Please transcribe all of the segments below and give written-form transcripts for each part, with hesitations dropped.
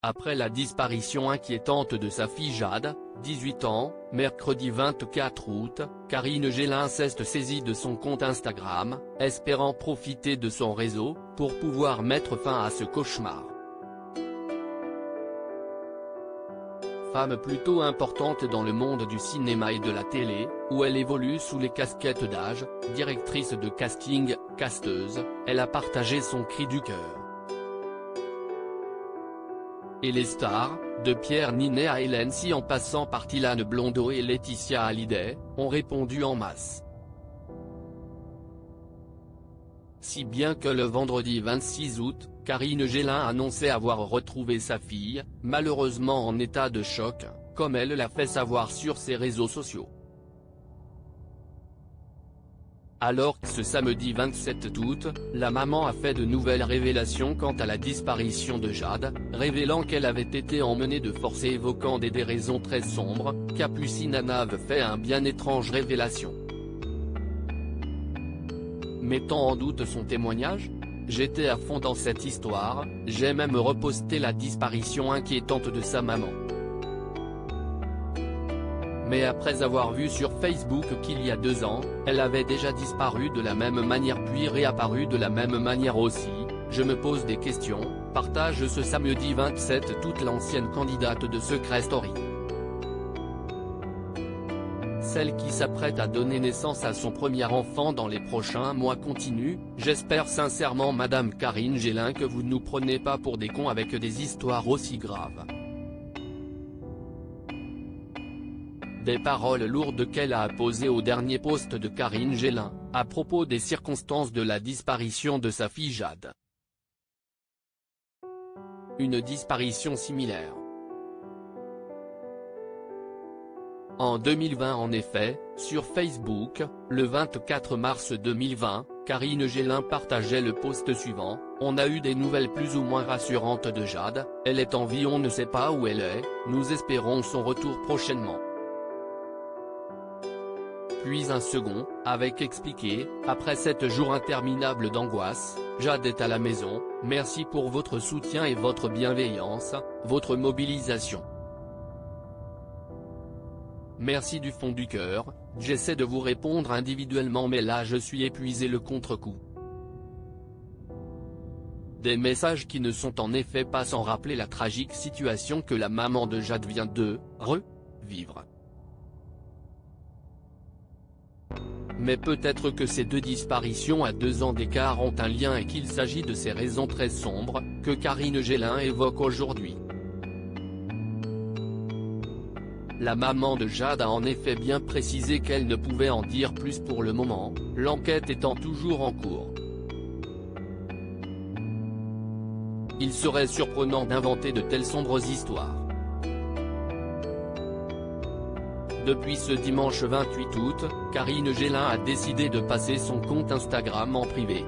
Après la disparition inquiétante de sa fille Jade, 18 ans, mercredi 24 août, Karine Gélin s'est saisie de son compte Instagram, espérant profiter de son réseau, pour pouvoir mettre fin à ce cauchemar. Femme plutôt importante dans le monde du cinéma et de la télé, où elle évolue sous les casquettes d'âge, directrice de casting, casteuse, elle a partagé son cri du cœur. Et les stars, de Pierre Ninet à Hélène Si en passant par Tillane Blondeau et Laetitia Hallyday, ont répondu en masse. Si bien que le vendredi 26 août, Karine Gélin annonçait avoir retrouvé sa fille, malheureusement en état de choc, comme elle l'a fait savoir sur ses réseaux sociaux. Alors que ce samedi 27 août, la maman a fait de nouvelles révélations quant à la disparition de Jade, révélant qu'elle avait été emmenée de force et évoquant des déraisons très sombres. Capucine Anave fait un bien étrange révélation. Mettant en doute son témoignage, « J'étais à fond dans cette histoire, j'ai même reposté la disparition inquiétante de sa maman. Mais après avoir vu sur Facebook qu'il y a 2 ans, elle avait déjà disparu de la même manière puis réapparu de la même manière aussi, je me pose des questions », partage ce samedi 27 toute l'ancienne candidate de Secret Story. Celle qui s'apprête à donner naissance à son premier enfant dans les prochains mois continue, « J'espère sincèrement Madame Karine Gélin que vous ne nous prenez pas pour des cons avec des histoires aussi graves. » Des paroles lourdes qu'elle a apposées au dernier post de Karine Gélin, à propos des circonstances de la disparition de sa fille Jade. Une disparition similaire. En 2020 en effet, sur Facebook, le 24 mars 2020, Karine Gélin partageait le post suivant, « On a eu des nouvelles plus ou moins rassurantes de Jade, elle est en vie, on ne sait pas où elle est, nous espérons son retour prochainement. » Puis un second, avec expliqué, « Après 7 jours interminables d'angoisse, Jade est à la maison, merci pour votre soutien et votre bienveillance, votre mobilisation. Merci du fond du cœur, j'essaie de vous répondre individuellement mais là je suis épuisé le contre-coup. » Des messages qui ne sont en effet pas sans rappeler la tragique situation que la maman de Jade vient de revivre. Mais peut-être que ces 2 disparitions à 2 ans d'écart ont un lien et qu'il s'agit de ces raisons très sombres, que Karine Gélin évoque aujourd'hui. La maman de Jade a en effet bien précisé qu'elle ne pouvait en dire plus pour le moment, l'enquête étant toujours en cours. Il serait surprenant d'inventer de telles sombres histoires. Depuis ce dimanche 28 août, Karine Gélin a décidé de passer son compte Instagram en privé.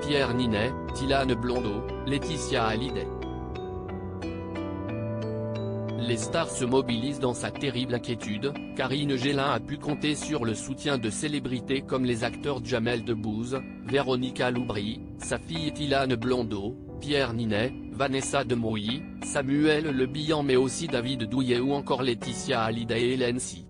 Pierre Ninet, Tillane Blondeau, Laetitia Hallyday. Les stars se mobilisent dans sa terrible inquiétude. Karine Gélin a pu compter sur le soutien de célébrités comme les acteurs Jamel Debbouze, Véronica Loubry, sa fille Tillane Blondeau, Pierre Ninet, Vanessa Demouy, Samuel Le Bihan mais aussi David Douillet ou encore Laetitia Hallyday et Hélène Si.